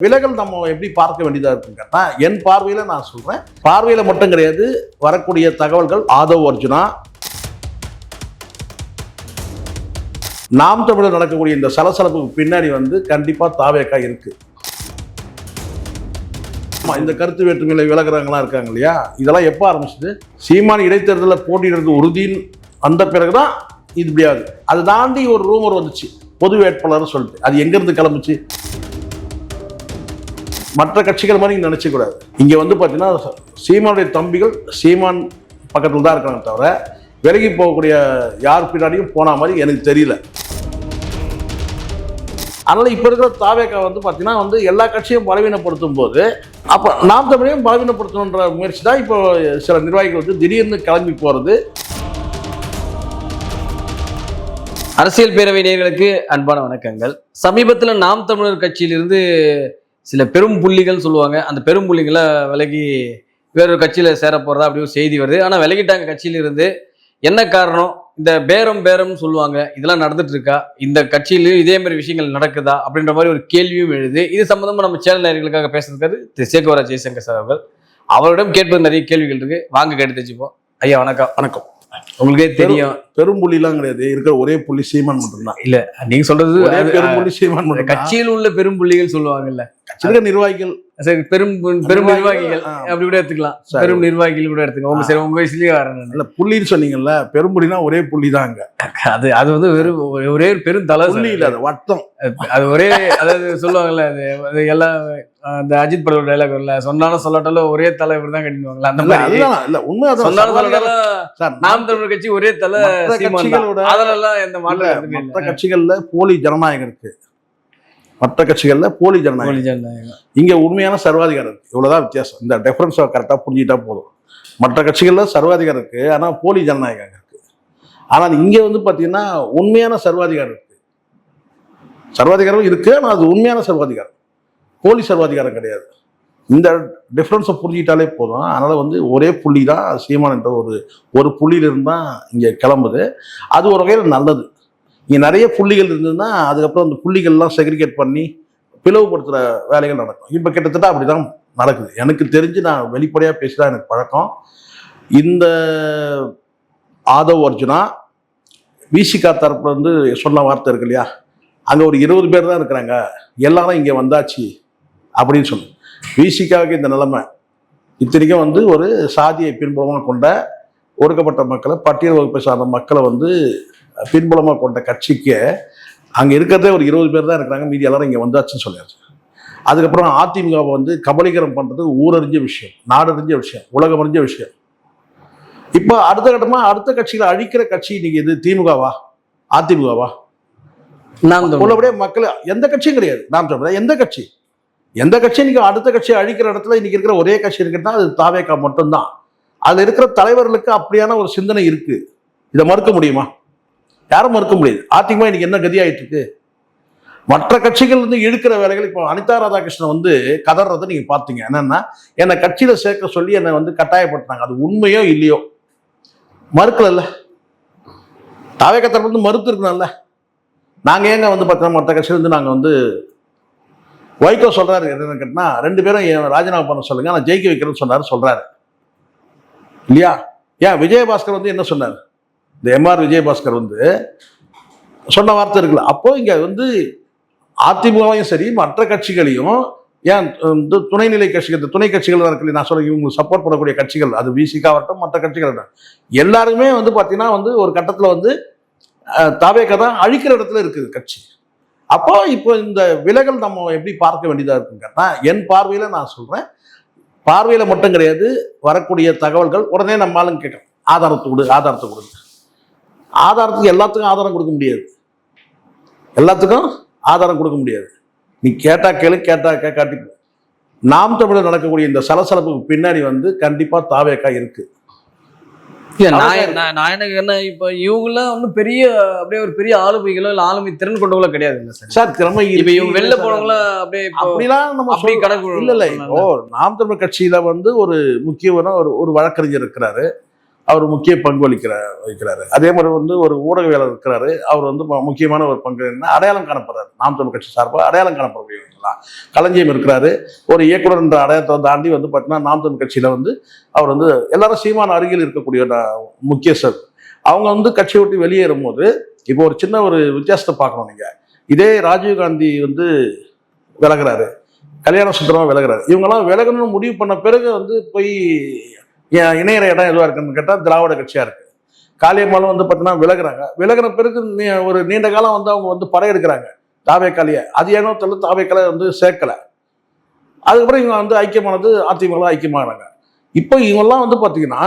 விலகல் நம்ம எப்படி பார்க்க வேண்டியதா இருக்குன்னா, என் பார்வையில நான் சொல்றேன், பார்வையில மட்டும் கிடையாது, வரக்கூடிய தகவல்கள் ஆதவ் அர்ஜுனா நாம் தமிழர் நடக்கக்கூடிய இந்த சலசலப்புக்கு பின்னாடி கண்டிப்பா தாவேக்கா இருக்கு. இந்த கருத்து வேற்றுமையில விலகிறவங்களா இருக்காங்க இல்லையா, இதெல்லாம் எப்ப ஆரம்பிச்சது? சீமான் இடைத்தேர்தலில் போட்டியிடுறது உறுதின்னு அந்த பிறகுதான் இது முடியாது. அதை தாண்டி ஒரு ரூமர் வந்துச்சு, பொது வேட்பாளர் சொல்லிட்டு. அது எங்க இருந்து கிளம்புச்சு? மற்ற கட்சிகள் மாதிரி நினைச்ச கூடாது. இங்க பாத்தீங்கன்னா சீமானுடைய தம்பிகள் சீமான் பக்கத்துல தான் இருக்காங்க தவிர விலகி போகக்கூடிய யார் பின்னாடியும் போன மாதிரி எனக்கு தெரியல. அதனால இப்ப இருக்கிற தாவேக்கா பாத்தீங்கன்னா எல்லா கட்சியும் பலவீனப்படுத்தும் போது அப்ப நாம் தமிழையும் பலவீனப்படுத்தணுன்ற முயற்சி தான் இப்போ சில நிர்வாகிகள் திடீர்னு கிளம்பி போறது. அரசியல் பேரவை நேயர்களுக்கு அன்பான வணக்கங்கள். சமீபத்தில் நாம் தமிழர் கட்சியிலிருந்து சில பெரும் புள்ளிகள் சொல்லுவாங்க, அந்த பெரும் புள்ளிகளை விலகி வேறொரு கட்சியில சேர போறதா அப்படி ஒரு செய்தி வருது. ஆனா விலகிட்டாங்க கட்சியிலிருந்து. என்ன காரணம்? இந்த பேரம்னு சொல்லுவாங்க, இதெல்லாம் நடந்துட்டு இருக்கா? இந்த கட்சியிலும் இதே மாதிரி விஷயங்கள் நடக்குதா அப்படின்ற மாதிரி ஒரு கேள்வியும் எழுது. இது சம்பந்தமா நம்ம சேனல் நேயர்களுக்காக பேசுறதுக்காக திரு சேகவரா ஜெய்சங்கர் சார் அவர்கள். அவரிடம் கேட்பது நிறைய கேள்விகள் இருக்கு, வாங்க கேட்டு தெரிஞ்சுப்போம். ஐயா வணக்கம். வணக்கம். உங்களுக்கே தெரியும், பெரும் புள்ளிலாம் கிடையாது, இருக்கிற ஒரே புள்ளி சீமான் மட்டும்தான். இல்ல நீங்க சொல்றது பெரும் புள்ளி சீமான் மட்டும். கட்சியில் உள்ள பெரும் புள்ளிகள் சொல்லுவாங்கல்ல, கட்சியில நிர்வாகிகள், சரி பெரும் நிர்வாகிகள் அப்படி கூட எடுத்துக்கலாம், பெரும் நிர்வாகிகள் கூட எடுத்துக்கலாம். சரி உங்க வயசுலயே வரேன் புள்ளின்னு சொன்னீங்கல்ல, பெரும் புள்ளினா ஒரே புள்ளி தான் அங்க. அது வெறும் ஒரே பெரும் தலை புள்ளி இல்ல, அது வட்டம். அது ஒரே, அதாவது சொல்லுவாங்கல்ல, அது எல்லாம் அந்த அஜித் படத்தோட டைலாக் இல்ல, சொன்னாலும் சொல்லாட்டாலும் ஒரே தலை இப்படி தான் கட்டிடுவாங்களா, அந்த மாதிரி இல்ல. உண்மை சொன்னாலும் சொல்லாட்டாலும் நாம் தமிழர் கட்சி ஒரே தலை. அதெல்லாம் எந்த மாற்றம்? மற்ற கட்சிகள்ல போலி ஜனநாயகம் இருக்கு, மற்ற கட்சிகள்ல போலி ஜனநாயகம். இங்க உண்மையான சர்வாதிகாரம் இருக்கு, இவ்வளவுதான் வித்தியாசம். இந்த டிஃபரன்ஸ் கரெக்டா புரிஞ்சுட்டா போதும். மற்ற கட்சிகள்ல சர்வாதிகாரம் இருக்கு, ஆனா போலி ஜனநாயகம் இருக்கு. ஆனா இங்க பாத்தீங்கன்னா உண்மையான சர்வாதிகாரம் இருக்கு. சர்வாதிகாரம் இருக்கு, ஆனா அது உண்மையான சர்வாதிகாரம், போலி சர்வாதிகாரம் கிடையாது. இந்த டிஃபரன்ஸை புரிஞ்சுக்கிட்டாலே போதும். அதனால ஒரே புள்ளி தான் சீமான் என்ற ஒரு புள்ளியிலிருந்து தான் இங்க கிளம்புது. அது ஒரு வகையில் நல்லது. இங்கே நிறைய புள்ளிகள் இருந்ததுன்னா அதுக்கப்புறம் அந்த புள்ளிகள்லாம் செக்ரிகேட் பண்ணி பிளவுபடுத்துகிற வேலைகள் நடக்கும். இப்போ கிட்டத்தட்ட அப்படி தான் நடக்குது. எனக்கு தெரிஞ்சு, நான் வெளிப்படையாக பேசிதான் எனக்கு பழக்கம். இந்த ஆதவ் அர்ஜுனா விசிகா தரப்புல சொன்ன வார்த்தை இருக்கு இல்லையா, அங்கே ஒரு 20 பேர் தான் இருக்கிறாங்க, எல்லாரும் இங்கே வந்தாச்சு அப்படின்னு சொல்லு. விசிகாவுக்கு இந்த நிலைமை. இத்தனைக்கும் ஒரு சாதியை பின்புலமாக கொண்ட ஒடுக்கப்பட்ட மக்களை, பட்டியல் வகுப்பை சார்ந்த மக்களை பின்புலமாக கொண்ட கட்சிக்கு அங்கே இருக்கிறதே ஒரு 20 பேர் தான் இருக்கிறாங்க, மீதி எல்லாரும் இங்கே வந்தாச்சுன்னு சொல்லியாச்சு. அதுக்கப்புறம் அதிமுகவை கபலீகரம் பண்ணுறது ஊரறிஞ்ச விஷயம், நாடறிஞ்ச விஷயம், உலகம் அறிஞ்ச விஷயம். இப்போ அடுத்த கட்டமாக அடுத்த கட்சிகளை அழிக்கிற கட்சி இன்னைக்கு இது திமுகவா அதிமுகவா? உள்ளபடியே மக்கள் எந்த கட்சியும் கிடையாது. நாம் சொல்றேன், எந்த கட்சி இன்னைக்கு அடுத்த கட்சியை அழிக்கிற இடத்துல இன்னைக்கு இருக்கிற ஒரே கட்சி இருக்குன்னா அது தாவேக்கா மட்டும்தான். அதுல இருக்கிற தலைவர்களுக்கு அப்படியான ஒரு சிந்தனை இருக்கு. இதை மறுக்க முடியுமா? யாரும் மறுக்க முடியாது. அதிமுக இன்னைக்கு என்ன கதியாயிட்டு இருக்கு? மற்ற கட்சிகள் இழுக்கிற வேலைகள். இப்போ அனிதா ராதாகிருஷ்ணன் கதறதை நீங்க பாத்தீங்க. என்னன்னா, என்னை கட்சியில சேர்க்க சொல்லி என்னை கட்டாயப்படுத்தினாங்க. அது உண்மையோ இல்லையோ மறுக்கல. தாவேக்கா தரப்பு மறுத்து இருக்கணும்ல. நாங்க ஏங்க பார்த்தோம்னா மற்ற கட்சியில நாங்க வைகோ சொல்றாரு என்னன்னு கேட்டா, 2 பேரும் ராஜினாமா பண்ண சொல்லுங்க, நான் ஜெயிக்க வைக்கிறேன்னு சொல்றாரு இல்லையா? ஏன் விஜயபாஸ்கர் என்ன சொன்னார்? இந்த எம்ஆர் விஜயபாஸ்கர் சொன்ன வார்த்தை இருக்குல்ல. அப்போ இங்க அதிமுகவையும் சரி மற்ற கட்சிகளையும், ஏன் துணைநிலை கட்சிகள், துணை கட்சிகள் தான் இருக்கு, நான் சொல்ல இவங்களுக்கு சப்போர்ட் பண்ணக்கூடிய கட்சிகள், அது விசிகா வரட்டும் மற்ற கட்சிகள் எல்லாருமே பாத்தீங்கன்னா ஒரு கட்டத்துல தாவேக்கா தான் அழிக்கிற இடத்துல இருக்குது கட்சி. அப்போ இப்போ இந்த விலகல் நம்ம எப்படி பார்க்க வேண்டியதா இருக்குன்னா, என் பார்வையில நான் சொல்றேன், பார்வையில மட்டும் கிடையாது, வரக்கூடிய தகவல்கள் உடனே நம்ம ஆளுங்க கேட்கணும், ஆதாரத்தை கொடு. ஆதாரத்துக்கு எல்லாத்துக்கும் ஆதாரம் கொடுக்க முடியாது. எல்லாத்துக்கும் ஆதாரம் கொடுக்க முடியாது. நீ கேட்டா கேளு, கேட்காட்டி. நாம் தமிழர் நடக்கக்கூடிய இந்த சலசலப்புக்கு பின்னாடி கண்டிப்பா தாவேக்கா இருக்கு. நான் எனக்கு என்ன, இப்ப இவங்கெல்லாம் பெரிய அப்படியே ஒரு பெரிய ஆளுமைகளோ இல்ல ஆளுமை திறன் கொண்டவங்களோ கிடையாது இல்ல சார். திறமை இப்ப இவங்க வெளில போனவங்கள அப்படியே அப்படிலாம் நம்ம கணக்கு இல்ல. இப்போ நாம் தமிழர் கட்சியில ஒரு முக்கியமான ஒரு வழக்கறிஞர் இருக்கிறாரு, அவர் முக்கிய பங்கு வகிக்கிறாரு. அதே மாதிரி வந்து ஒரு ஊடகவியலாளர் இருக்கிறாரு, அவர் வந்து முக்கியமான ஒரு பங்கு என்ன அடையாளம் காணப்படுறாரு. நாம் தமிழ் கட்சி சார்பாக அடையாளம் காணப்படக்கூடியவங்களாம். களஞ்சியம் இருக்கிறாரு, ஒரு இயக்குனர் என்ற அடையாளத்தை தாண்டி வந்து பார்த்தீங்கன்னா நாம் தமிழ் கட்சியில வந்து அவர் வந்து எல்லாரும் சீமான் அருகில் இருக்கக்கூடிய முக்கியஸ்தர். அவங்க வந்து கட்சியை விட்டு வெளியேறும் போது இப்போ ஒரு சின்ன ஒரு வித்தியாசத்தை பார்க்கணும். நீங்க இதே ராஜீவ்காந்தி வந்து விலகிறாரு, கல்யாண சுந்தரமா விலகிறாரு. இவங்கெல்லாம் விலகணும்னு முடிவு பண்ண பிறகு வந்து போய் இணையற இடம் எதுவாக இருக்குன்னு கேட்டால் திராவிட கட்சியா இருக்கு. காளியம்மாலும் வந்து பார்த்தீங்கன்னா விலகுறாங்க. விலகின பிறகு ஒரு நீண்ட காலம் வந்து அவங்க வந்து படையெடுக்கிறாங்க தாவேக்காலியை. அது ஏனோ தெரியல, தாவேக்கால வந்து சேர்க்கல. அதுக்கப்புறம் இவங்க வந்து ஐக்கியமானது அதிமுக ஐக்கியமாகறாங்க. இப்போ இவங்கெல்லாம் வந்து பார்த்தீங்கன்னா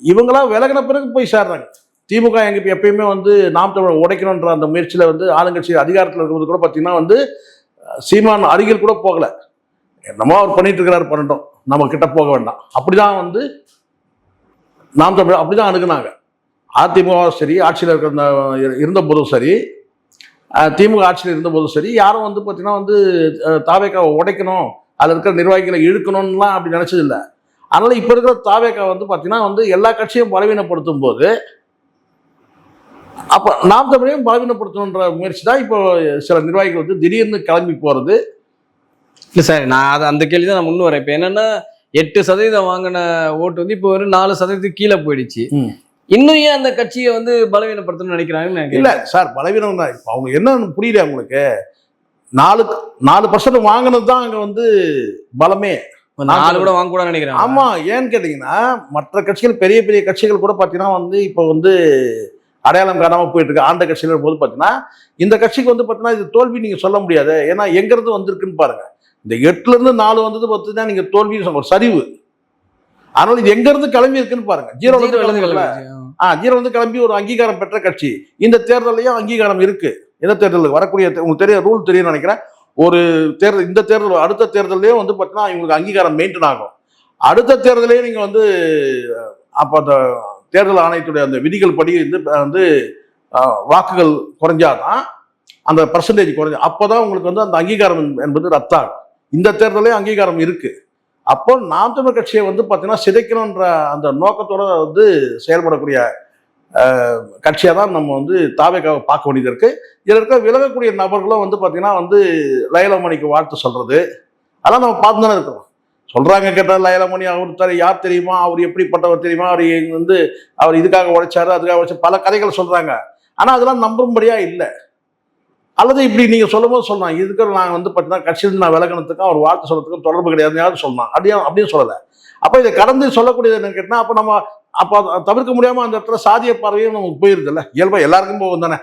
இவங்களாம் விலகின பிறகு போய் சேர்றாங்க. திமுக எங்க எப்பயுமே வந்து நாம் தமிழர் உடைக்கணுன்ற அந்த முயற்சியில வந்து ஆளுங்கட்சி அதிகாரத்தில் இருக்கும்போது கூட பார்த்தீங்கன்னா வந்து சீமான் அருகில் கூட போகல. என்னமோ அவர் பண்ணிட்டு இருக்கிறாரு, பண்ணட்டும், நம்ம கிட்ட போக வேண்டாம், அப்படிதான் வந்து நாம் தமிழர் அப்படிதான் அணுகுனாங்க. அதிமுக சரி, ஆட்சியில் இருக்கிற இருந்த போதும் சரி, திமுக ஆட்சியில் இருந்த போதும் சரி, யாரும் வந்து பார்த்தீங்கன்னா வந்து தாவேக்காவை உடைக்கணும், அதில் இருக்கிற நிர்வாகிகளை இழுக்கணும்லாம் அப்படி நினைச்சது இல்லை. அதனால இப்ப இருக்கிற தாவேக்கா வந்து பார்த்தீங்கன்னா வந்து எல்லா கட்சியும் பலவீனப்படுத்தும் போது அப்ப நாம் தமிழையும் பலவீனப்படுத்தணுன்ற முயற்சி தான் இப்போ சில நிர்வாகிகள் வந்து திடீர்னு கிளம்பி போறது. இல்லை சார், நான் அந்த கேள்வி தான் நான் முன்னு வரேன். இப்போ என்னன்னா 8% வாங்கின ஓட்டு வந்து இப்போ ஒரு 4% கீழே போயிடுச்சு. இன்னும் ஏன் அந்த கட்சியை வந்து பலவீனப்படுத்தணும்னு நினைக்கிறாங்கன்னு இல்ல சார், பலவீனம் தான். இப்போ அவங்க என்ன புரியல உங்களுக்கு, 4% வாங்கினது தான் அங்க வந்து பலமே. 4 கூட வாங்க கூட நினைக்கிறேன். ஆமா, ஏன்னு கேட்டீங்கன்னா மற்ற கட்சிகள் பெரிய பெரிய கட்சிகள் கூட பாத்தீங்கன்னா வந்து இப்போ வந்து அடையாளம் காணாம போயிட்டு இருக்கு. ஆண்ட கட்சியில போது பாத்தீங்கன்னா இந்த கட்சிக்கு வந்து பாத்தீங்கன்னா இது தோல்வி நீங்க சொல்ல முடியாது. ஏன்னா எங்க இருந்து வந்திருக்குன்னு பாருங்க. இந்த 8ல இருந்து 4 வந்தது பார்த்தீங்கன்னா நீங்க தோல்வி ஒரு சரிவு. அதனால இது எங்க இருந்து கிளம்பி இருக்குன்னு பாருங்க. ஜீரோ வந்து கிளம்பி ஒரு அங்கீகாரம் பெற்ற கட்சி. இந்த தேர்தலையும் அங்கீகாரம் இருக்கு. எந்த தேர்தலுக்கு வரக்கூடிய உங்களுக்கு தெரிய ரூல் தெரியும் நினைக்கிறேன். ஒரு தேர்தல், இந்த தேர்தல் அடுத்த தேர்தலையும் வந்து பார்த்தீங்கன்னா இவங்களுக்கு அங்கீகாரம் மெயின்டைன் ஆகும். அடுத்த தேர்தலையும் நீங்க வந்து அப்போ அந்த தேர்தல் ஆணையத்துடைய அந்த விதிகள் படி வந்து வாக்குகள் குறைஞ்சாதான் அந்த பர்சன்டேஜ் குறைஞ்சா அப்போதான் உங்களுக்கு வந்து அந்த அங்கீகாரம் என்பது ரத்தாகும். இந்த தேர்தலையும் அங்கீகாரம் இருக்கு. அப்போ நாம் தமிழ் கட்சியை வந்து பார்த்தீங்கன்னா சிதைக்கணுன்ற அந்த நோக்கத்தோட வந்து செயல்படக்கூடிய கட்சியாக தான் நம்ம வந்து தாவேக்காவை பார்க்க வேண்டியது இருக்கு. இதில் இருக்க விலகக்கூடிய நபர்களும் வந்து பார்த்தீங்கன்னா வந்து லயலமணிக்கு வாழ்த்து சொல்றது அதெல்லாம் நம்ம பார்த்து தானே இருக்கிறோம். சொல்றாங்க கேட்டால் லயலமணி அவர் யார் தெரியுமா, அவர் எப்படிப்பட்டவர் தெரியுமா, அவர் இதுக்காக உழைச்சாரு, அதுக்காக உழைச்சாரு, பல கதைகள் சொல்றாங்க. ஆனால் அதெல்லாம் நம்பும்படியா இல்லை. அல்லது இப்படி நீங்க சொல்லும் போது சொல்லலாம், இதுக்கு நான் வந்து பார்த்தீங்கன்னா கட்சியிலிருந்து நான் விலகினத்துக்கும் அவர் வாழ்த்து சொல்றதுக்கும் தொடர்பு கிடையாதுன்னு சொல்லலாம். அப்படியும் சொல்லலை. அப்போ இதை கடந்து சொல்லக்கூடியது என்னன்னு கேட்டால் அப்போ தவிர்க்க முடியாம அந்த இடத்துல சாதிய பார்வையும் நமக்கு போயிருது இல்லை, இயல்பா எல்லாருக்கும் போகும் தானே.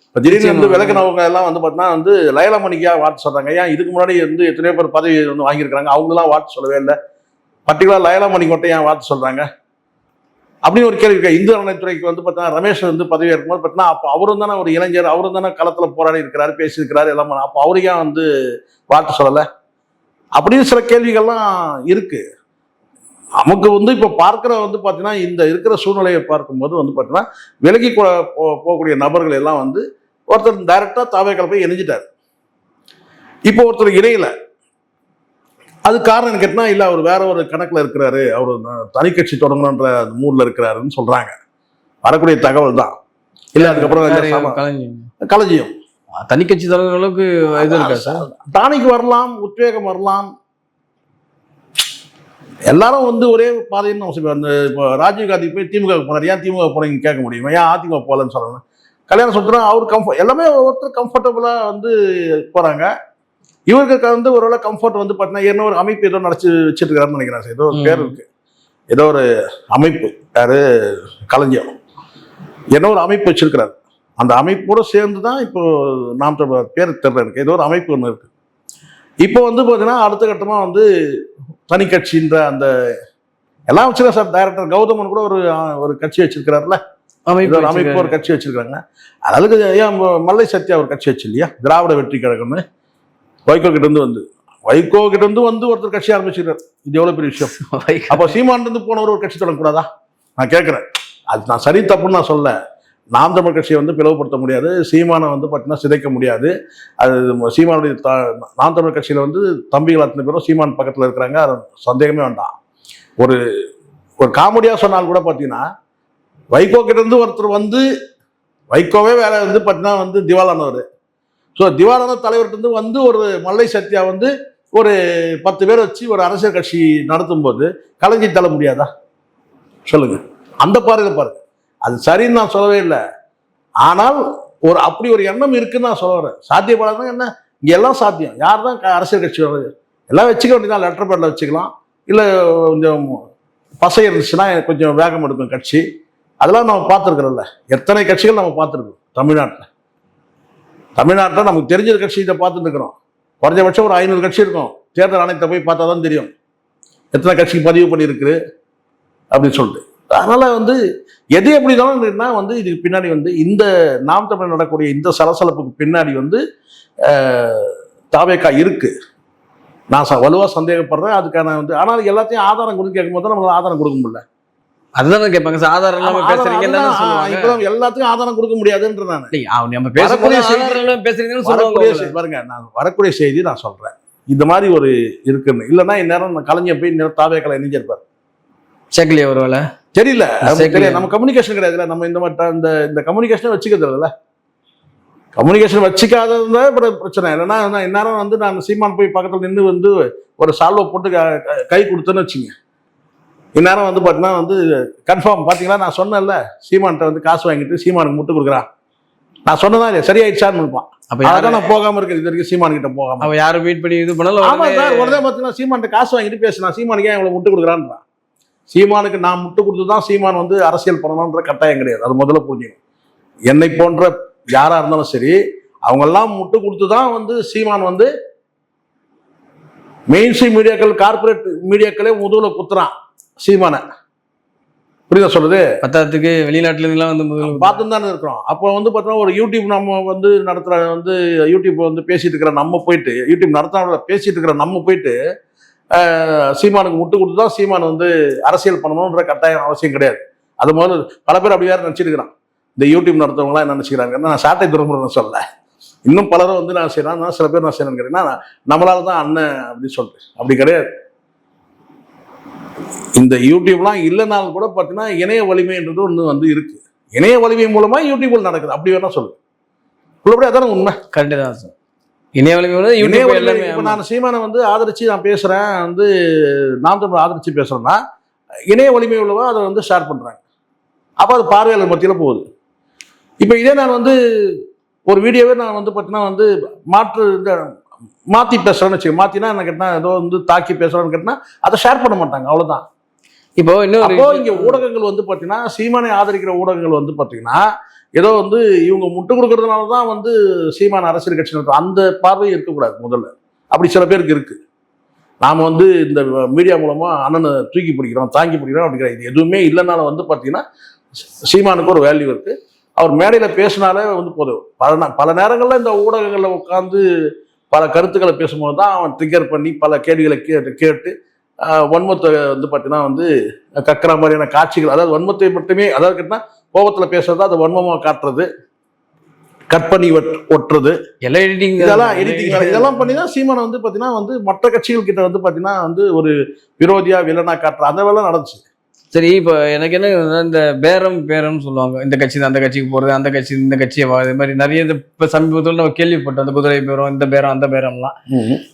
இப்போ திடீர்னு வந்து விலகினவங்க எல்லாம் வந்து பார்த்தீங்கன்னா வந்து லயலமணிக்கா வாழ்த்து சொல்றாங்க. ஏன் இதுக்கு முன்னாடி வந்து எத்தனையோ பேர் பதவி வந்து வாங்கியிருக்கிறாங்க, அவங்களாம் வாழ்த்து சொல்லவே இல்லை. பர்டிகுலர் லயலமணிக்கு மட்டும் ஏன் வாழ்த்து சொல்றாங்க அப்படின்னு ஒரு கேள்வி இருக்கு. இந்து அறநிலைத்துறைக்கு வந்து பார்த்தீங்கன்னா ரமேஷ் வந்து பதவி இருக்கும்போது பார்த்தீங்கன்னா அப்போ அவரும் தானே ஒரு இளைஞர், அவரும் தானே களத்தில் போராடி இருக்கிறாரு, பேசியிருக்கிறாரு எல்லாம். அப்போ அவருக்கு ஏன் வந்து வாழ்த்து சொல்லலை அப்படின்னு சில கேள்விகள்லாம் இருக்கு. நமக்கு வந்து இப்போ பார்க்கிற வந்து பார்த்தீங்கன்னா இந்த இருக்கிற சூழ்நிலையை பார்க்கும்போது வந்து பார்த்தீங்கன்னா விலகி போகக்கூடிய நபர்கள் எல்லாம் வந்து ஒருத்தர் டைரக்டா தாவேக்கால போய் இணைஞ்சிட்டாரு. இப்போ ஒருத்தர் இணையல. அது காரணம் கேட்டா இல்ல, அவர் வேற ஒரு கணக்குல இருக்கிறாரு, அவர் தனி கட்சி தொடங்கணுன்ற மூட்ல இருக்கிறாருன்னு சொல்றாங்க. வரக்கூடிய தகவல் தான். இல்ல அதுக்கப்புறம் களஞ்சியம் தனி கட்சி தொடங்குற அளவுக்கு இது இருக்கா சார்? தானிக்கு வரலாம், உத்வேகம் வரலாம். எல்லாரும் வந்து ஒரே பாதைன்னு அந்த இப்போ ராஜீவ்காந்தி போய் திமுக போனார், ஏன் திமுக போனீங்க கேட்க முடியுமா? ஏன் அதிமுக போகலன்னு சொல்லணும். கல்யாணம் சொல்றோம், அவர் எல்லாமே ஒருத்தர் கம்ஃபர்டபுளா வந்து போறாங்க. இவருக்கு வந்து ஒரு கம்ஃபர்ட் வந்து பார்த்தீங்கன்னா என்ன ஒரு அமைப்பு ஏதோ நடத்தி வச்சுட்டு இருக்காருன்னு நினைக்கிறேன். ஏதோ ஒரு பேர் இருக்கு, ஏதோ ஒரு அமைப்பு, யாரு களஞ்சியம் என்ன ஒரு அமைப்பு வச்சிருக்கிறாரு. அந்த அமைப்போட சேர்ந்து தான் இப்போ நாம் பேர் தெரியல எனக்கு, ஏதோ ஒரு அமைப்பு ஒன்று இருக்கு. இப்போ வந்து பார்த்தீங்கன்னா அடுத்த கட்டமாக வந்து தனி கட்சின்ற அந்த எல்லாம் வச்சிருக்கா சார். டைரக்டர் கௌதமன் கூட ஒரு கட்சி வச்சிருக்கிறாருல, அமைப்பு ஒரு கட்சி வச்சிருக்காங்க. அதுக்கு ஏன் மல்லை சத்யா ஒரு கட்சி வச்சு இல்லையா, திராவிட வெற்றி கழகம்னு வைகோ கிட்ட இருந்து வந்து ஒருத்தர் கட்சி ஆரம்பிச்சிருக்காரு. இது எவ்வளவு பெரிய விஷயம். அப்போ சீமான் இருந்து போனவர் ஒரு கட்சி தொடங்கக்கூடாதா? நான் கேட்கிறேன். அது நான் சரி தப்புன்னு நான் சொல்ல. நாம் தமிழ் கட்சியை வந்து பிளவுபடுத்த முடியாது, சீமானை வந்து பார்த்தீங்கன்னா சிதைக்க முடியாது. அது சீமானுடைய நாம் தமிழ் கட்சியில வந்து தம்பிகள் அத்தனை பேரும் சீமான் பக்கத்தில் இருக்கிறாங்க, அது சந்தேகமே வேண்டாம். ஒரு ஒரு காமெடியாக சொன்னால் கூட பார்த்தீங்கன்னா வைகோ கிட்ட இருந்து ஒருத்தர் வந்து வைகோவே வேற வந்து பார்த்தீங்கன்னா வந்து திவாலானவர். ஸோ திவாலான தலைவர்கிட்ட வந்து ஒரு மல்லை சத்யா வந்து ஒரு 10 பேர் வச்சு ஒரு அரசியல் கட்சி நடத்தும் போது கலைஞ்சி தள்ள முடியாதா சொல்லுங்க? அந்த பார்வையில் பாருங்க. அது சரின்னு நான் சொல்லவே இல்லை. ஆனால் அப்படி ஒரு எண்ணம் இருக்குன்னு நான் சொல்ல வரேன். சாத்தியப்படாதான் என்ன, இங்க எல்லாம் சாத்தியம். யார் தான் அரசியல் கட்சி வருது எல்லாம் வச்சுக்க வேண்டியதான். லெட்டர் பேட்ல வச்சுக்கலாம், இல்லை கொஞ்சம் பசை இருந்துச்சுன்னா கொஞ்சம் வேகம் எடுக்கும் கட்சி. அதெல்லாம் நம்ம பார்த்துருக்குறோம்ல. எத்தனை கட்சிகள் நம்ம பார்த்துருக்கோம் தமிழ்நாட்டில் நமக்கு தெரிஞ்ச கட்சியை பார்த்துட்டு இருக்கிறோம். குறைஞ்சபட்சம் ஒரு 500 கட்சி இருக்கும். தேர்தல் ஆணையத்தை போய் பார்த்தா தான் தெரியும் எத்தனை கட்சிக்கு பதிவு பண்ணியிருக்கு அப்படின்னு சொல்லிட்டு. அதனால வந்து எது எப்படி இருந்தாலும் வந்து இதுக்கு பின்னாடி வந்து இந்த நாம் தமிழ் நடக்கக்கூடிய இந்த சலசலப்புக்கு பின்னாடி வந்து தாவேகா இருக்கு. நான் வலுவா சந்தேகப்படுறேன் அதுக்கான வந்து. ஆனால் எல்லாத்தையும் ஆதாரம் கொடுத்து கேட்கும்போது தான் நம்மளால ஆதாரம் கொடுக்க முடியல. அதுதான் கேட்பாங்க சார், ஆதாரம் இல்லாம பேசுறீங்கன்னு சொல்லுவாங்க. எல்லாத்துக்கும் ஆதாரம் கொடுக்க முடியாதுன்ற நான் பாருங்க. நான் வரக்கூடிய செய்தி நான் சொல்றேன். இந்த மாதிரி ஒரு இருக்குன்னு இல்லைன்னா இந்நேரம் கலைஞர் போய் தாவேக்கால இணைஞ்சிருப்பார். சேக்கலையா ஒரு வேலை தெரியல. நம்ம கம்யூனிகேஷன் கிடையாதுல்ல. நம்ம இந்த மாதிரி இந்த கம்யூனிகேஷன் வச்சுக்கிறது இல்ல. கம்யூனிகேஷன் வச்சுக்காதது பிரச்சனை. இல்லைன்னா இந்நேரம் வந்து நான் சீமான் போய் பக்கத்தில் நின்று வந்து ஒரு சால்வை போட்டு கை கொடுத்தேன்னு வச்சுங்க, இந்நேரம் வந்து பார்த்தீங்கன்னா வந்து கன்ஃபார்ம். பார்த்தீங்களா நான் சொன்னேன்ல, சீமான்கிட்ட வந்து காசு வாங்கிட்டு சீமானுக்கு முட்டு கொடுக்குறான். நான் சொன்னதா இல்லையா, சரியாயிடுச்சான்னு இருப்பான். அதான் நான் போகாம இருக்கேன் இது வரைக்கும். சீமான் கிட்ட போகாம யாரும் வெயிட் பண்ணி இது பண்ணலாம். ஆமா சார், உடனே பார்த்தீங்கன்னா சீமான்கிட்ட காசு வாங்கிட்டு பேசினா சீமானுக்கு ஏன் இவ்வளவு முட்டு கொடுக்குறான்றான். சீமானுக்கு நான் முட்டு கொடுத்து தான் சீமான் வந்து அரசியல் பண்ணணுன்ற கட்டாயம் கிடையாது. அது முதல்ல புரிஞ்சுக்கணும். என்னை போன்ற யாரா இருந்தாலும் சரி, அவங்கெல்லாம் முட்டு கொடுத்து தான் வந்து சீமான் வந்து மெயின் ஸ்ட்ரீம் மீடியாக்கள், கார்பரேட் மீடியாக்களே முதுகுல குத்துறான் சீமான. புரியுதா சொல்றது? பத்தாத்துக்கு வெளிநாட்டுல இருந்தெல்லாம் வந்து பார்த்துன்னு தானே இருக்கிறோம். அப்போ வந்து பார்த்தோன்னா ஒரு யூடியூப் நம்ம வந்து நடத்துகிற வந்து யூடியூப் வந்து பேசிட்டு இருக்கிற நம்ம போயிட்டு, யூடியூப் நடத்துகிற பேசிட்டு இருக்கிற நம்ம போயிட்டு சீமானுக்கு முட்டு கொடுத்து தான் சீமான் வந்து அரசியல் பண்ணணுன்ற கட்டாயம் அவசியம் கிடையாது. அது முதல்ல பல பேர் அப்படி யாரும் நினச்சிருக்கிறான். இந்த யூடியூப் நடத்துறவங்களாம் என்ன நினச்சிக்கிறாங்க, நான் சாட்டை துறமுறைன்னு சொல்ல, இன்னும் பலரும் வந்து நான் செய்யறேன், சில பேர் நான் செய்யறேன்னு கேட்டீங்கன்னா நம்மளால தான் அண்ணன் அப்படின்னு சொல்லிட்டு அப்படி கிடையாது. இந்த யூடியூப்லாம் இல்லைனாலும் கூட பார்த்தீங்கன்னா இணைய வலிமைன்றது ஒன்று வந்து இருக்கு. இணைய வலிமை மூலமா யூடியூப்ல நடக்குது. அப்படி வேணா சொல்லு, உள்ளபடி அதான உண்மை. கரெக்டு தான் சார். இணைய வலிமை இப்போ நான் சீமானை வந்து ஆதரிச்சு நான் பேசுறேன், வந்து நாம் தமிழ் ஆதரிச்சு பேசுறேன்னா இணைய வலிமை உள்ளவா அதை வந்து ஷேர் பண்றாங்க. அப்போ அது பார்வையாளர் மத்தியில் போகுது. இப்போ இதே நான் வந்து ஒரு வீடியோவே நான் வந்து பார்த்தீங்கன்னா வந்து மாற்றி பேசுகிறேன்னு வச்சுக்கோங்க. மாற்றினா என்ன கேட்டால் ஏதோ வந்து தாக்கி பேசுகிறேன்னு கேட்டால் அதை ஷேர் பண்ண மாட்டாங்க, அவ்வளோதான். இப்போ இன்னொரு இங்கே ஊடகங்கள் வந்து பார்த்தீங்கன்னா சீமானை ஆதரிக்கிற ஊடகங்கள் வந்து பார்த்தீங்கன்னா ஏதோ வந்து இவங்க முட்டு கொடுக்கறதுனால தான் வந்து சீமான அரசியல் கட்சி நடத்தும் அந்த பார்வை இருக்கக்கூடாது முதல்ல. அப்படி சில பேருக்கு இருக்கு. நாம் வந்து இந்த மீடியா மூலமாக அண்ணனை தூக்கி பிடிக்கிறோம், தாங்கி பிடிக்கிறோம் அப்படிங்கிற இது எதுவுமே இல்லைனாலும் வந்து பார்த்தீங்கன்னா சீமானுக்கு ஒரு வேல்யூ இருக்கு. அவர் மேடையில் பேசினாலே வந்து போதும். பல நேரங்களில் இந்த ஊடகங்களில் உட்காந்து பல கருத்துக்களை பேசும்போது தான் அவன் ட்ரிகர் பண்ணி பல கேள்விகளை கேட்டு வன்மத்தை வந்து பார்த்தீங்கன்னா வந்து கக்கிற மாதிரியான காட்சிகள், அதாவது வன்மத்தை மட்டுமே, அதாவது கேட்டால் கோபத்தில் பேசுறது அதை வன்மமாக காட்டுறது, கட் பண்ணி ஒட்டுறது, இதெல்லாம் பண்ணி தான் சீமானை வந்து பார்த்தீங்கன்னா வந்து மற்ற கட்சிகள் கிட்ட வந்து பார்த்தீங்கன்னா வந்து ஒரு விரோதியா வில்லனா காட்டுற அந்த வேலை நடந்துச்சு. சரி, இப்போ எனக்கு என்ன இந்த பேரம்னு சொல்லுவாங்க. இந்த கட்சி தான் அந்த கட்சிக்கு போகிறது, அந்த கட்சி இந்த கட்சியை இது மாதிரி நிறைய இப்போ சமீபத்தில் நம்ம கேள்விப்பட்டோம். அந்த குதிரை பேரம், இந்த பேரம், அந்த பேரம்லாம்.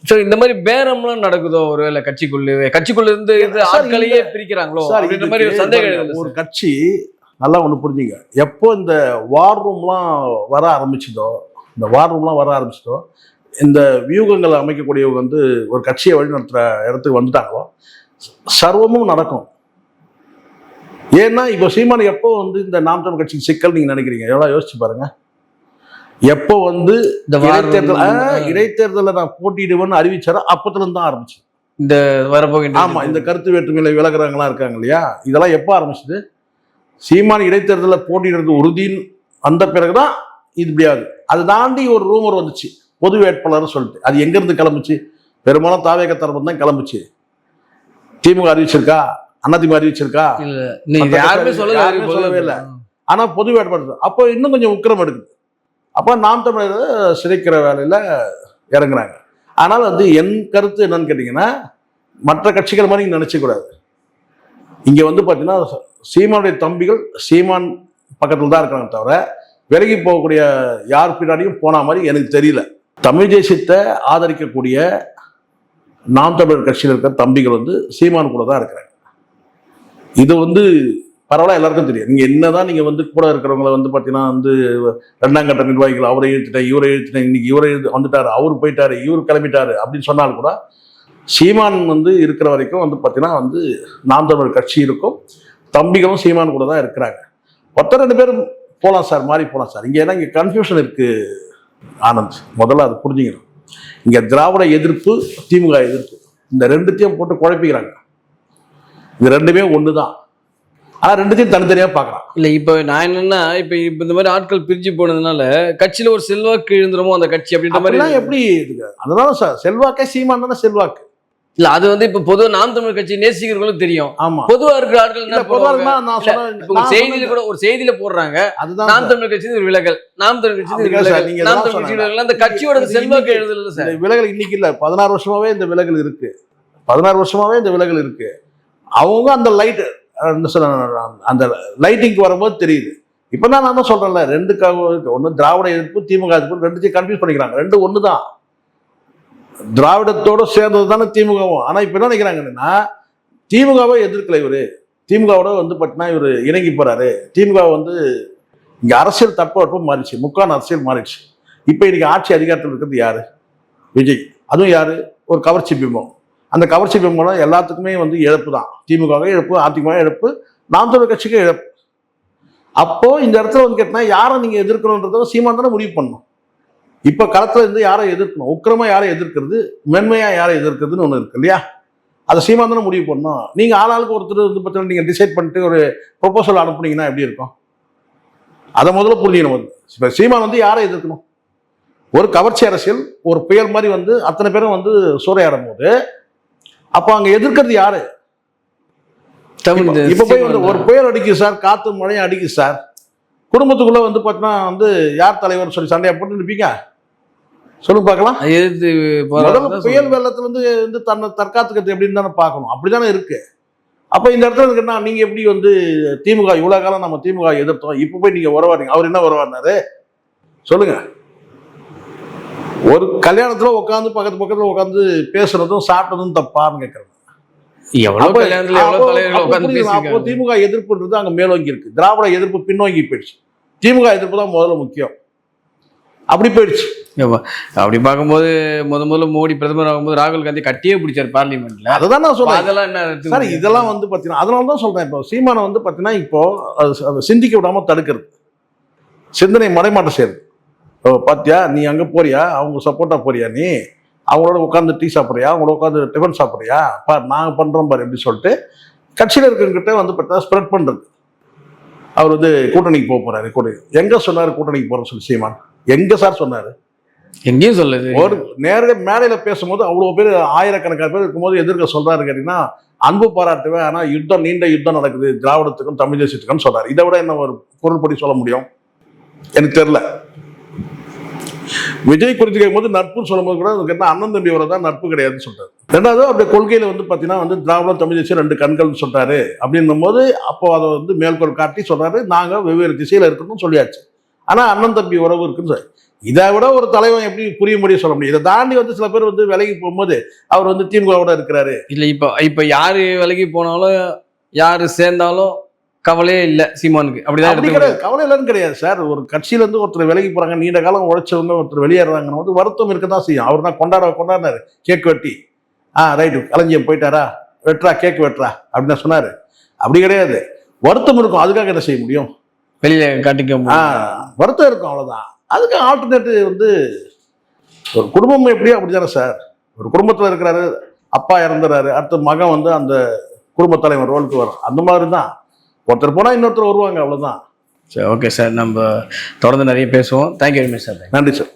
ஸோ இந்த மாதிரி பேரம்லாம் நடக்குதோ ஒருவேளை கட்சிக்குள்ள இருந்து இது ஆட்களையே பிரிக்கிறாங்களோ அப்படின்ற மாதிரி ஒரு சந்தேகம். ஒரு கட்சி நல்லா ஒன்று புரிஞ்சுங்க, எப்போ இந்த வார் ரூம்லாம் வர ஆரம்பிச்சதோ இந்த வியூகங்களை அமைக்கக்கூடியவங்க வந்து ஒரு கட்சியை வழிநடத்துகிற இடத்துக்கு வந்துட்டாங்களோ சர்வமும் நடக்கும். ஏன்னா இப்போ சீமான் எப்போ வந்து இந்த நாம் தமிழ் கட்சிக்கு சிக்கல் நீங்க நினைக்கிறீங்க? எவ்வளோ யோசிச்சு பாருங்க. எப்போ வந்து இடைத்தேர்தலில் நான் போட்டியிடுவேன்னு அறிவிச்சாரோ அப்பத்துல இருந்து தான் ஆரம்பிச்சு இந்த வரப்போகின்ற. ஆமா, இந்த கருத்து வேற்றுமையில விலகிறவங்களா இருக்காங்க இல்லையா, இதெல்லாம் எப்போ ஆரம்பிச்சது? சீமான் இடைத்தேர்தலில் போட்டியிடுறது உறுதின்னு வந்த பிறகுதான் இது இப்படியாது. அதை தாண்டி ஒரு ரூமர் வந்துச்சு, பொது வேட்பாளர் சொல்லிட்டு. அது எங்க இருந்து கிளம்புச்சு? பெரும்பாலும் தாவேக தரப்பு தான் கிளம்புச்சு. திமுக அறிவிச்சிருக்கா, அதிமுக அறிவிச்சிருக்கா? யாருமே சொல்லவே இல்லை. ஆனா பொது வேட்பாளர் அப்போ இன்னும் கொஞ்சம் உக்கிரம் எடுக்குது. அப்போ நாம் தமிழர் சிதைக்கிற வேலையில இறங்குறாங்க. ஆனால் வந்து என் கருத்து என்னன்னு கேட்டீங்கன்னா, மற்ற கட்சிகள் மாதிரி நினைச்ச கூடாது. இங்க வந்து பாத்தீங்கன்னா சீமானுடைய தம்பிகள் சீமான் பக்கத்துல தான் இருக்கிறாங்க தவிர விலகி போகக்கூடிய யார் பின்னாடியும் போன மாதிரி எனக்கு தெரியல. தமிழ் தேசியத்தை ஆதரிக்கக்கூடிய நாம் தமிழர் கட்சியில் இருக்கிற தம்பிகள் வந்து சீமான் கூட தான் இருக்கிறாங்க. இது வந்து பரவாயில்ல, எல்லாருக்கும் தெரியும். நீங்க என்னதான் நீங்க வந்து கூட இருக்கிறவங்களை வந்து பாத்தீங்கன்னா வந்து 2ஆம் கட்ட நிர்வாகிகள் அவரை இழுத்துட்டேன் இவரை இழுத்துட்டேன், இன்னைக்கு இவரை வந்துட்டாரு, அவரு போயிட்டாரு, இவரு கிளம்பிட்டாரு அப்படின்னு சொன்னாலும் கூட சீமான் வந்து இருக்கிற வரைக்கும் வந்து பாத்தீங்கன்னா வந்து நாம் தமிழர் கட்சி இருக்கும், தம்பிகளும் சீமான் கூட தான் இருக்கிறாங்க. 2 பேரும் போகலாம் சார், மாறி போகலாம் சார். இங்க ஏன்னா இங்க கன்ஃபியூஷன் இருக்கு ஆனந்த், முதல்ல அது புரிஞ்சுக்கணும். இங்க திராவிட எதிர்ப்பு திமுக எதிர்ப்பு இந்த ரெண்டுத்தையும் போட்டு குழப்பிக்கிறாங்க. இது ரெண்டுமே ஒண்ணுதான், ஆனா ரெண்டுத்தையும் தனித்தனியா பாக்கலாம். இல்ல இப்ப நான் என்னன்னா இப்ப இந்த மாதிரி ஆட்கள் பிரிஞ்சு போனதுனால கட்சியில ஒரு செல்வாக்கு எழுந்துருமோ அந்த கட்சி அப்படின்ற மாதிரி எப்படி இருக்கு. அதனால சார் செல்வாக்கே சீமான் தானே செல்வாக்கு. இல்ல அது வந்து இப்ப பொதுவா நாம் தமிழ் கட்சி நேசிக்கிறவங்களும் தெரியும். ஆமா, பொதுவா இருக்கிற ஆட்கள் என்ன பொதுவா செய்தியில கூட ஒரு செய்தியில போடுறாங்க, நாம் தமிழ் கட்சி ஒரு விலகல், நாம் தமிழ் கட்சி நாம் தமிழ் கட்சி அந்த கட்சியோட செல்வாக்கு எழுதல சார். விலகல் இன்னைக்கு இல்ல, 16 வருஷமாவே இந்த விலகல் இருக்கு. 16 வருஷமாவே இந்த விலகல் இருக்கு. அவங்க அந்த லைட் அந்த லைட்டிங்க்கு வரும்போது தெரியுது. இப்பதான் நான் தான் சொல்றேன்ல, ஒண்ணு திராவிட எதிர்ப்பு திமுக எதிர்ப்பு ரெண்டுத்தையும் கன்ஃபியூஸ் பண்ணிக்கிறாங்க. ரெண்டு ஒண்ணுதான், திராவிடத்தோட சேர்ந்தது தானே திமுகவும். ஆனா இப்ப என்ன நினைக்கிறாங்கன்னா திமுகவை எதிர்க்கல இவரு, திமுகவோட வந்து பாத்தீங்கன்னா இவரு இணங்கி போறாரு. திமுக வந்து இங்க அரசியல் தட்பவெப்பம் மாறிடுச்சு, முக்கான அரசியல் மாறிடுச்சு. இப்ப இன்னைக்கு ஆட்சி அதிகாரத்தில் இருக்கிறது யாரு? விஜய். அதுவும் யாரு? ஒரு கவர்ச்சி பிம்பம். அந்த கவர்ச்சி பிம்பம் எல்லாத்துக்குமே வந்து இழப்பு தான். திமுக இழப்பு, அதிமுக இழப்பு, நாம் தமிழர் கட்சிக்கு இழப்பு. அப்போ இந்த இடத்துல வந்து கேட்டா யாரை நீங்க எதிர்க்கணும்ன்றத சீமான் தானே முடிவு பண்ணணும். இப்ப களத்துல இருந்து யாரை எதிர்க்கணும், உக்கிரமா யாரை எதிர்க்கிறது, மென்மையா யாரை எதிர்க்கிறதுன்னு ஒண்ணு இருக்கு இல்லையா? அதை சீமான் தானே முடிவு பண்ணணும். நீங்க ஆளாளுக்கு ஒருத்தர் வந்து பார்த்தீங்கன்னா நீங்க டிசைட் பண்ணிட்டு ஒரு ப்ரொபோசல் அனுப்புனீங்கன்னா எப்படி இருக்கும்? அதை முதல்ல புரிஞ்சுக்கணும். இப்ப சீமான் வந்து யாரை எதிர்க்கணும்? ஒரு கவர்ச்சி அரசியல், ஒரு புயல் மாதிரி வந்து அத்தனை பேரும் வந்து சூறையாடும் போது அப்ப அங்க எதிர்க்கிறது யாரு? இப்ப போய் வந்து ஒரு புயல் அடிக்குது சார், காத்து மழையும் அடிக்குது சார், குடும்பத்துக்குள்ள வந்து பாத்தீங்கன்னா வந்து யார் தலைவர் சொல்லி சண்டையா போட்டு நிற்பீங்க? சொல்லுங்க பார்க்கலாம். புயல் வெள்ளத்துல வந்து தன்னை தற்காத்துக்கிறது எப்படின்னு தானே பார்க்கணும். அப்படித்தானே இருக்கு. அப்ப இந்த இடத்துல இருக்குன்னா நீங்க எப்படி வந்து திமுக இவ்வளவு காலம் நம்ம திமுக எதிர்த்தோம், இப்ப போய் நீங்க உறவாடுறீங்க. அவர் என்ன உறவாடினாரு சொல்லுங்க? ஒரு கல்யாணத்துல உட்காந்து பக்கத்துல உட்காந்து பேசுறதும் சாப்பிட்டதும் தப்பான்னு கேட்கறது. அப்போ திமுக எதிர்ப்புன்றது அங்க மேலோங்கி இருக்கு, திராவிட எதிர்ப்பு பின்னோங்கி போயிடுச்சு. திமுக எதிர்ப்பு தான் முதல்ல முக்கியம், அப்படி போயிடுச்சு. அப்படி பார்க்கும்போது முதல்ல மோடி பிரதமர் ஆகும்போது ராகுல் காந்தி கட்டியே பிடிச்சார் பார்லிமெண்ட்ல. அதுதான் நான் சொல்றேன். அதெல்லாம் என்ன சார், இதெல்லாம் வந்து பாத்தீங்கன்னா அதனாலதான் சொல்றேன். இப்போ சீமானை வந்து பாத்தீங்கன்னா இப்போ சிந்திக்க விடாம தடுக்கிறது, சிந்தனை மறைமாட்டம் செய்யுது. பாத்தியா நீ அங்க போறியா, அவங்க சப்போர்ட்டா போறியா, நீ அவங்களோட உட்காந்து டீ சாப்பிட்றியா, அவங்களோட உட்காந்து டிஃபன் சாப்பிட்றியா, பாரு நாங்கள் பண்றோம் பாரு எப்படி சொல்லிட்டு கட்சியில் இருக்கிறவங்கிட்ட வந்து பார்த்தா ஸ்ப்ரெட் பண்றது. அவர் வந்து கூட்டணிக்கு போறாரு. எங்க சொன்னாரு கூட்டணிக்கு போறோம்னு சொல்லி சீமான்? எங்க சார் சொன்னாரு? எங்கேயும் சொல்லுது. ஒரு நேரடியாக மேடையில பேசும்போது அவ்வளவு பேர் ஆயிரக்கணக்கான பேர் இருக்கும்போது எதிர்க்க சொல்றாரு கேட்டீங்கன்னா அன்பு பாராட்டுவேன், ஆனா யுத்தம் நீண்ட யுத்தம் நடக்குது திராவிடத்துக்கும் தமிழ் தேசியத்துக்கும் சொல்றாரு. இதை விட என்ன ஒரு பொருள்படி சொல்ல முடியும்? எனக்கு தெரியல. விஜய் குறித்து கேட்கும்போது நட்புன்னு சொல்லும்போது கூட அண்ணன் தம்பி வர தான் நட்பு கிடையாதுன்னு சொல்றாரு. ரெண்டாவது அப்படி கொள்கையில வந்து பாத்தீங்கன்னா வந்து திராவிடம் தமிழ் தேசியம் 2 கண்கள்னு சொல்றாரு. அப்படின்னும் போது அப்போ அதை வந்து மேற்கோள் காட்டி சொல்றாரு நாங்க வெவ்வேறு திசையில இருக்கணும்னு சொல்லியாச்சு. ஆனா அண்ணன் தம்பி உறவு இருக்குன்னு சொல்லி இதை விட ஒரு தலைவன் எப்படி புரிய முடியும் சொல்ல முடியும்? இதை தாண்டி வந்து சில பேர் வந்து விலகி போகும்போது அவர் வந்து திமுகவோட இருக்கிறாரு. இல்ல இப்ப யாரு விலகி போனாலும் யாரு சேர்ந்தாலும் கவலையே இல்லை சீமானுக்கு. அப்படிதான் கிடையாது, கவலை இல்லைன்னு கிடையாது சார். ஒரு கட்சியில இருந்து ஒருத்தர் விலகி போறாங்க, நீண்ட காலம் உழைச்சவங்க ஒருத்தர் வெளியேறாங்கன்னு வந்து வருத்தம் இருக்கதான் செய்யும். அவர் தான் கொண்டாடினாரு கேக் வெட்டி, ரைட்டு கலைஞர் போயிட்டாரா, வெட்டுறா கேக் வெட்டுறா அப்படின்னு சொன்னாரு. அப்படி கிடையாது, வருத்தம் இருக்கும். அதுக்காக என்ன செய்ய முடியும்? வெளியில காட்டிக்க வருத்தம் இருக்கும், அவ்வளவுதான். அதுக்கு ஆல்டர்னேட்டிவ் வந்து ஒரு குடும்பம் எப்படியோ அப்படிதானே சார். ஒரு குடும்பத்துல இருக்கிறாரு, அப்பா இறந்துறாரு, அடுத்த மகன் வந்து அந்த குடும்ப தலைவர் ரோலுக்கு வரும். அந்த மாதிரி தான் ஒருத்தர் போனா இன்னொருத்தர் வருவாங்க, அவ்வளவுதான். சரி, ஓகே சார், நம்ம தொடர்ந்து நிறைய பேசுவோம். Thank you very much sir. நன்றி சார்.